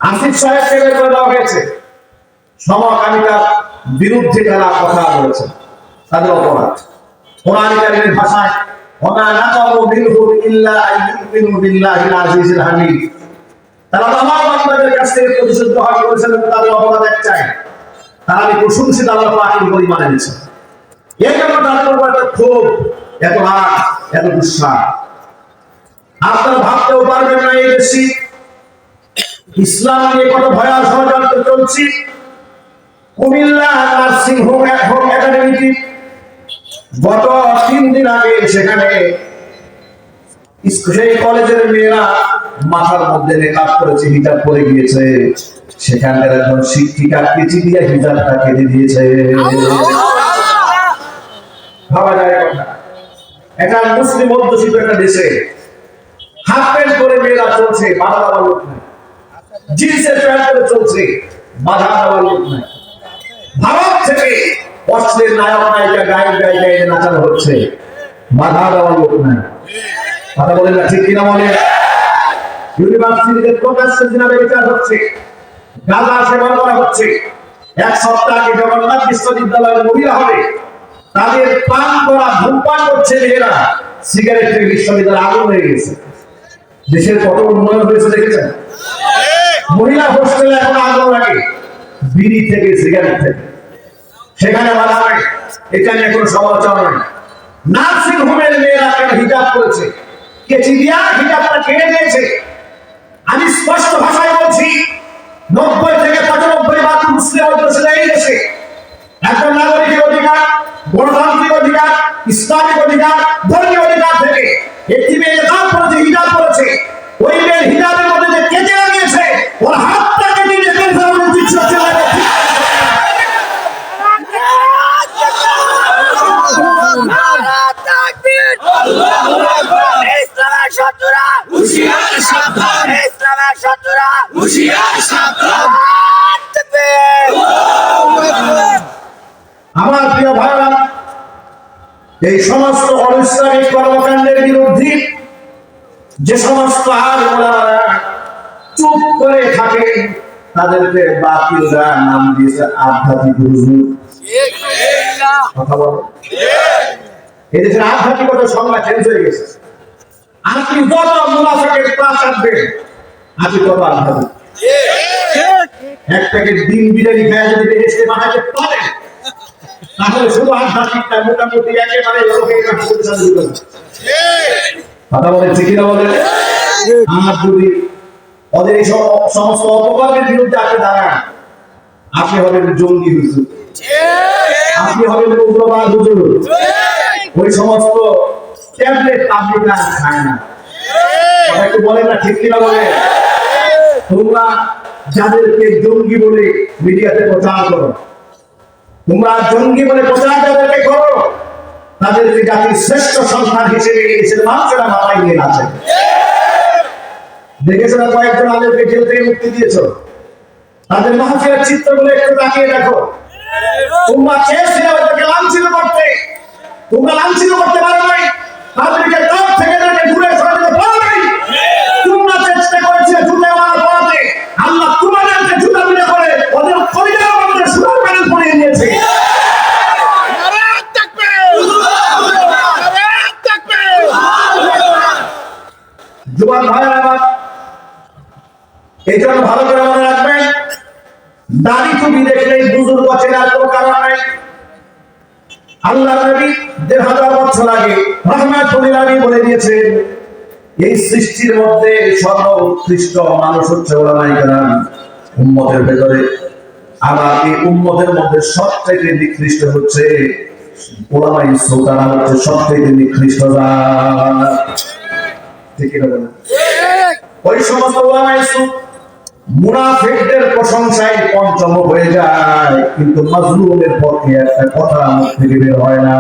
আসিফ সাহেবকে বের করে দেওয়া হয়েছে। সমকামিতার বিরুদ্ধে তারা কথা বলেছে, তাদের অপরাধ। কোরআন কারীমের ভাষায় ওমা নাকামু মিনহুম ইল্লা আইয়ুমিনু বিল্লাহিল আজিজিল হামিদ, তারা আমার বান্দাদের কাছ থেকে প্রতিশোধ গ্রহণ করেছেন। তাদের অপরাধ একটাই, তারা প্রশংসিত আল্লাহ পাকের উপর ঈমান এনেছে। এই জন্য তাদের উপর এত ক্ষোভ, এত রাগ, এত গুসা। আপনারা ভাবতেও পারবেন না এই দেশে ইসলাম নিয়ে কত ভয়াবহ ষড়যন্ত্র চলছে। কুমিল্লা নার্সিং হোম একাডেমিটি গত 3 দিন আগে সেখানে সেই কলেজের মেয়েরা মাথার মধ্যে মেকআপ করেছে, হিজাব পরে গিয়েছে। সেখানকার একজন শিক্ষিকা কেচি দিয়ে হিজাবটা কেটে দিয়েছে। ভাবা যায় কথা? একটা মুসলিম অধ্যুষিত একটা দেশে হাফ প্যান্ট পরে মেয়েরা চলছে, বাধা দেওয়ার লোক নাই। জিন্সের প্যান্ট পরে চলছে, বাধা দেওয়ার লোক নাই। ভারত থেকে অশ্লীল নায়ক নায়িকা গায়ক গায়িকা নাচানো হচ্ছে, বাধা দেওয়ার লোক নাই। কথা বলেন না, ঠিক কিনা বলেন? ইউনিভার্সিটিতে প্রকাশ্যে জিনার বিচার হচ্ছে, গাঁজা সেবন করা হচ্ছে। 1 সপ্তাহ আগে জগন্নাথ বিশ্ববিদ্যালয়ের মহিলা হবে, তাদের পান করা ধূমপান করছে মেয়েরা, সিগারেট থেকে বিশ্ববিদ্যালয় আগুন হয়ে গেছে। দেশের কত উন্নয়ন হয়েছে দেখেছেন? মহিলা হোস্টেলে এখন আগুন লাগে বিড়ি থেকে, সিগারেট থেকে। সেখানে বাধা নাই, এখানে কোনো সমালোচনা নাই। নার্সিং হোমের মেয়েরা কেন হিজাব করেছে, কেচি দিয়া হিজাবটা কেটে দিয়েছে। আমি স্পষ্ট ভাষায় বলছি, 90 থেকে 95% মুসলিম অধ্যুষিত এই দেশে একজন নাগরিকের অধিকার, গণতান্ত্রিক অধিকার, ইসলামিক অধিকার, ধর্মীয় অধিকার থেকে একটি মেয়ে হিজাব করেছে, হিজাব করেছে, ওই মেয়ের হিজাবের মধ্যে যে কেচে লাগিয়েছে, ওর হাতটা কেটে দিয়ে ক্যান্সার উচিত হচ্ছে। আমার প্রিয় ভাইরা, এই সমস্ত অনিসলামিক কর্মকাণ্ডের বিরুদ্ধে যে সমস্ত আলেমরা চুপ করে থাকে, তাদেরকে বাতিলরা নাম দিয়েছে আধ্যাত্মিক হুজুর। কথা বলো, এই দেশের আধ্যাত্মিকতার সংজ্ঞা চেঞ্জ হয়ে গেছে। আপনি যত মুনাফিকের ক্লাস আসবেন, আপনি তত আধ্যাত্মিক। এক প্যাকেট ডিম বিরিয়ানি খায় যদি বেহেশতে বানাতে পারেন, তাহলে শুধু আধ্যাত্মিকটা মোটামুটি একেবারে কথা বলেন, ঠিক কিনা বলেন? আর যদি ওদের এই সমস্ত অপকর্মের বিরুদ্ধে আপনি দাঁড়ান, আপনি হবেন জঙ্গি হুজুর, আপনি হবেন উগ্রবাদ হুজুর। ওই সমস্ত ট্যাবলেট পাবলিকা খায় না। কথা একটু বলেন না, ঠিক কিনা বলেন? তোমরা যাদেরকে জঙ্গি বলে মিডিয়াতে প্রচার করো, তোমরা জঙ্গি বলে প্রচার যাদেরকে করো, তাদেরকে জাতির শ্রেষ্ঠ সন্তান হিসেবে দেশের মানুষেরা মাথায় নিয়ে আছে। দেখেছো না কয়েকজন আলেমকে জেল থেকে মুক্তি দিয়েছ, তাদের মাহফিলের চিত্রগুলো একটু তাকিয়ে দেখো। তোমরা চেয়েছিলে ওদেরকে লাঞ্ছিত করতে, তোমরা লাঞ্ছিত করতে পারো নাই, তাদেরকে কাছ থেকে দূরে সরাতে পারো নাই। তোমরা চেষ্টা করেছিলে জুতা মারা পড়াতে, আল্লাহ তোমাদেরকে জুতা পিটা করে ওদের খরিদার মধ্যে সোনার প্যানেল পরিয়ে দিয়েছে। যুবক ভাইরা আমার, এই জন্য ভালো করে মনে রাখবেন, দাড়ি টুপি দেখলেই বুজুর্গ চেনার কোনো কারণ নাই। আল্লাহ নবী 1000 বছর আগে রাহমাতুল লিল আলামিন বলে দিয়েছেন, এই সৃষ্টির মধ্যে সর্বোৎকৃষ্ট মানুষ হচ্ছে উলামায়ে কেরাম। উম্মতের ভেতরে আমার এই উম্মতের মধ্যে সবথেকে নিকৃষ্ট হচ্ছে উলামায়ে সুলতান, হচ্ছে সবথেকে নিকৃষ্ট জাত। ঠিক কি বলেন? ওই সমস্ত উলামায়ে সুলতান মুনাফিকদের প্রশংসায় পঞ্চম হয়ে যায়, কিন্তু মাজলুমের পক্ষে একটা কথা মুখ থেকে বের হয় না।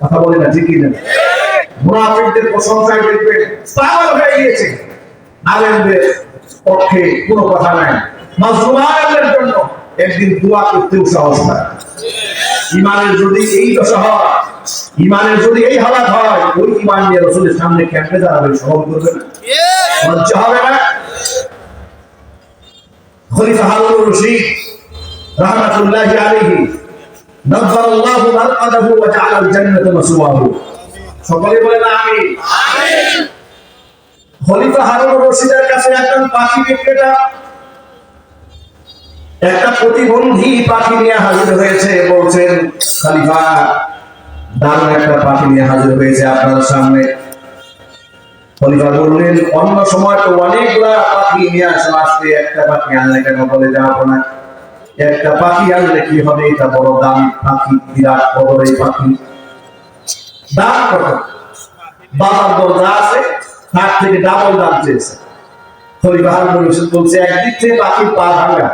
কথা বলে না, ঠিক কি না? মুনাফিকদের প্রশংসায় দেখবেন পাগল হয়ে গিয়েছে, আলেমদের পক্ষে কোনো কথা নাই। মাজলুম আলেমদের জন্য একদিন দোয়া করতেও সাহস পায়। ইমানের যদি এই দশা হয়, ইমানের যদি এই হালাত হয়, ওই ইমান নিয়ে রাসূলের সামনে কেমনে দাঁড়াবে? সহজ করবে না, লজ্জা হবে না? খলিফা হারুনুর রশিদ রাহমাতুল্লাহি আলাইহি নাযারাল্লাহু মারকাদাহু ওয়া জাআলাল জান্নাতা মাসওয়াহু। সকলে বলেন আমিন। খলিফা হারুনুর রশিদের কাছে একজন পাখি বিক্রেতা একটা প্রতিবন্ধী পাখি নিয়ে হাজির হয়েছে। বলছেন, খলিফা দারুণ একটা পাখি নিয়ে হাজির হয়েছে আপনার সামনে। খলিফা বললেন, অন্য সময় তো অনেকগুলা পাখি নিয়ে আসো, আজকে একটা পাখি আনলে কেন? বলে, যাবো না। একটা পাখি আনলে কি হবে? এটা বড় দামি পাখি, বিরাট বড় এই পাখি। দাম কত? বাজার দর যা আছে তার থেকে ডাবল দাম চেয়েছে। খলিফা হারুনুর রশিদ বলছে, একদিক থেকে পাখির পা ভাঙা,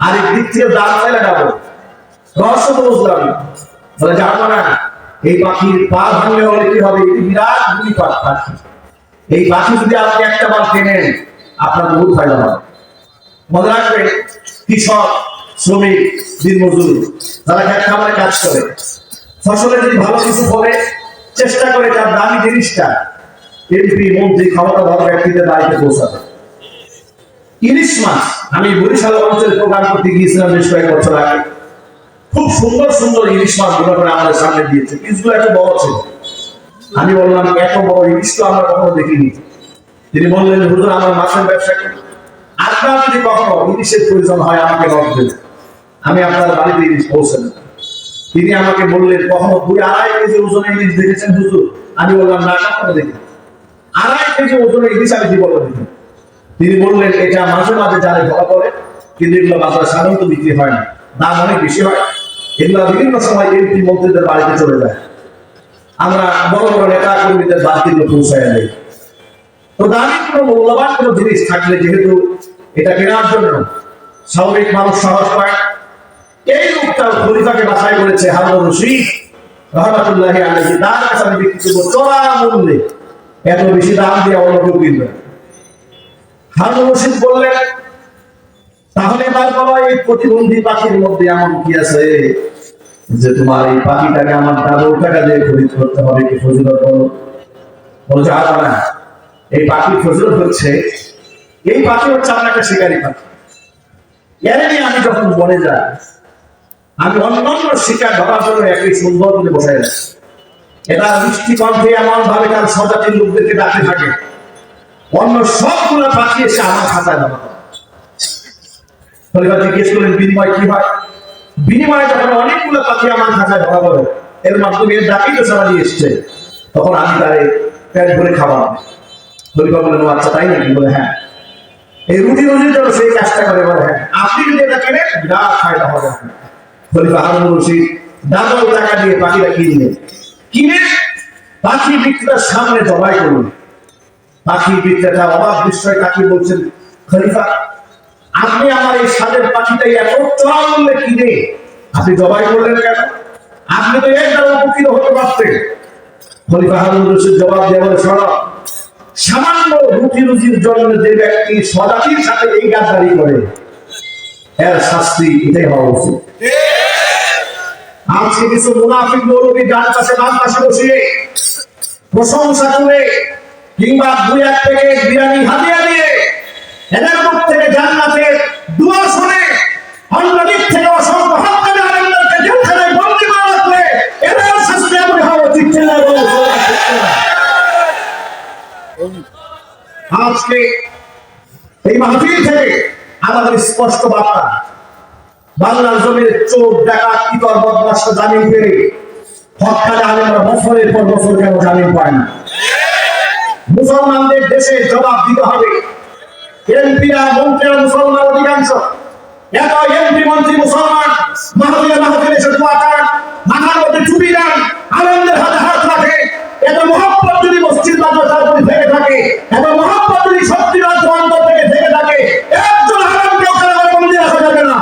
আরেক দিক থেকে দাম চাইলে ডাবল। রহস্য তো বুঝলাম না। বলে, যাবো না। এই পাখির পা ভাঙলে হলে কি হবে? এটি বিরাট দুই পাখি। এই পাখি যদি আপনি একটা বার কেনেন, আপনার বহু ফায়দা হবে। মনে রাখবেন, কৃষক, শ্রমিক, দিনমজুর যারা খেত খামারে কাজ করে, ফসলে যদি ভালো কিছু ফলে চেষ্টা করে তার দামি জিনিসটা এমপি, মন্ত্রী, ক্ষমতাধর ব্যক্তিদের বাড়িতে পৌঁছাবে। ইলিশ মাছ, আমি বরিশাল অঞ্চলে প্রোগ্রাম করতে গিয়েছিলাম বেশ কয়েক বছর আগে। খুব সুন্দর সুন্দর ইলিশ মাছ গুলো করে আমাদের সামনে দিয়েছে। পিসগুলো এত বড় ছিল। আমি বললাম, এত বড় ইলিশ তো আমরা কখনো দেখিনি। তিনি বললেন, হুজুর, আমার মাছের ব্যবসা করি, আপনার যদি কখনো ইলিশের প্রয়োজন হয় আমাকে নক দেবেন, আমি আপনার বাড়িতে ইলিশ পৌঁছে দেব। তিনি আমাকে বললেন, কখনো 2-2.5 কেজি ওজনের ইলিশ দেখেছেন হুজুর? আমি বললাম, না, কখনো দেখি। 2.5 কেজি ওজনের ইলিশ আমি জীবনে দেখি। তিনি বললেন, এটা মাঝে মাঝে জালে ধরা পড়ে, কিন্তু এগুলো বাজারে সাধারণত বিক্রি হয় না, দাম অনেক বেশি হয়। এগুলো বিভিন্ন সময় এমপি, মন্ত্রীদের বাড়িতে চলে যায়। আমরা বড় বড় নেতা কর্মীদের বাড়িতে পৌঁছায় দেই। তো দামি কোনো মূল্যবান কোনো জিনিস থাকলে, যেহেতু এটা কেনার জন্য স্বাভাবিক মানুষ সাহস পায়, এই লোকটা খলিফাকে বাছাই করেছে হারুনুর রশিদ রাহমাতুল্লাহি আলাইহি। তার কাছে আমি বিক্রি করবো চড়া মূল্যে, এত বেশি দাম দিয়ে অন্য কেউ কিনবে। হারুনুর রশিদ বললেন, তাহলে এবার বলো, এই প্রতিবন্ধী পাখির মধ্যে এমন কি আছে যে তোমার এই পাখিটাকে আমার ডাবল টাকা দিয়ে খরিদ করতে হবে? কি ফজিলত বলো? বলছে, আর না, এই পাখির ফজিলত হচ্ছে, এই পাখি হচ্ছে আমার একটা শিকারী পাখি। এর নিয়ে আমি যখন বনে যাই, আমি অন্যান্য শিকার ধরার জন্য একটি সুন্দর করে বসাই রাখি। এটা মিষ্টি কণ্ঠে এমন ভাবে তার স্বজাতির লোকদেরকে ডাকতে থাকে, অন্য সবগুলো পাখি এসে আমার খাতায় ধরা হয়। খলিফা জিজ্ঞেস করলেন, বিনিময় কি হয়? বিনিময়ে যখন অনেকগুলো পাখি আমার খাতায় ধরা পড়ে, এর মাধ্যমে এর ডাকি তো সারা দিয়ে এসছে, তখন আমি তারে পেট ভরে খাবার। খলিফা বললেন, আচ্ছা তাই নাকি? বলে, হ্যাঁ। এই রুটি রুজির জন্য সেই কাজটা করে। বলে, হ্যাঁ, আপনি যদি এটা কেনেন বিরাট ফায়দা হবে। খলিফা হারুনুর রশিদ ডাবল টাকা দিয়ে পাখিটা কিনলেন। কিনে পাখি বিক্রেতার সামনে জবাই করলেন। পাখি বিক্রেতা অবাক বিস্ময় তাকে বলছেন, খলিফা, আপনি আমার এই স্বাদের পাখিটাই এত চড়া মূল্যে কিনে আপনি জবাই করলেন কেন? আপনি তো এর দ্বারা উপকৃত হতে পারতেন। খলিফা হারুনুর রশিদ জবাব দিয়ে বলে, শোনো, সামান্য রুটি রুজির জন্য যে ব্যক্তি স্বজাতির সাথে এই গাদ্দারি করে, এর শাস্তি এটাই হওয়া উচিত। আজকে কিছু মুনাফিক মৌলবি ডান পাশে বাম পাশে বসিয়ে প্রশংসা করে কিংবা 2-1 প্যাকেট বিরিয়ানি হাদিয়া দিয়ে এদের মুখ থেকে জান্নাতের দুয়া শুনে, অন্য দিক থেকে অসংখ্য হত্যাকারী আলেমদেরকে জেলখানায় বন্দী করে রাখলে এদের শাস্তি এমন হওয়া উচিত। আজকে এই মাহফিল থেকে আমাদের স্পষ্ট বার্তা, বাংলার জমির চোর, ডাকাত, ইতর, বদমাশ জামিন পেয়ে হত্যাকারী আলেমরা বছরের পর বছর কেন জামিন পায় না? মুসলমানদের দেশে জবাব দিতে হবে। এমপিরা, মন্ত্রীরা মুসলমান অধিকাংশ, এত এমপি মন্ত্রী মুসলমান, মাহফিলে মাহফিলে এসে দোয়া করেন, মাথার মধ্যে টুপি দেন, আলেমদের হাতে হাত রাখে। এত মহব্বত যদি মসজিদ মাদ্রাসার প্রতি থেকে থাকে, এত মহব্বত যদি সত্যিকার অন্তর থেকে থেকে থাকে, একজন আলেমকে ওখানে বন্দী রাখা যাবে না।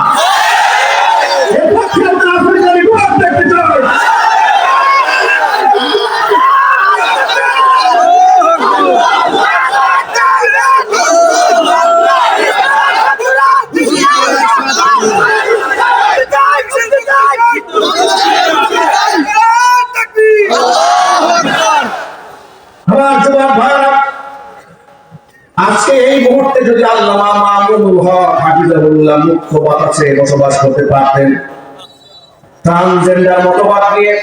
এই পক্ষে আফ্রিকার বিভাগ দেখতে চাই। আজকে এই মুহূর্তে যদি আল্লামা মামুনুল হক হাফিজাহুল্লাহ মুখ্য বাতাসে বসবাস করতে পারতেন, ট্রান্সজেন্ডার মতবাদ নিয়ে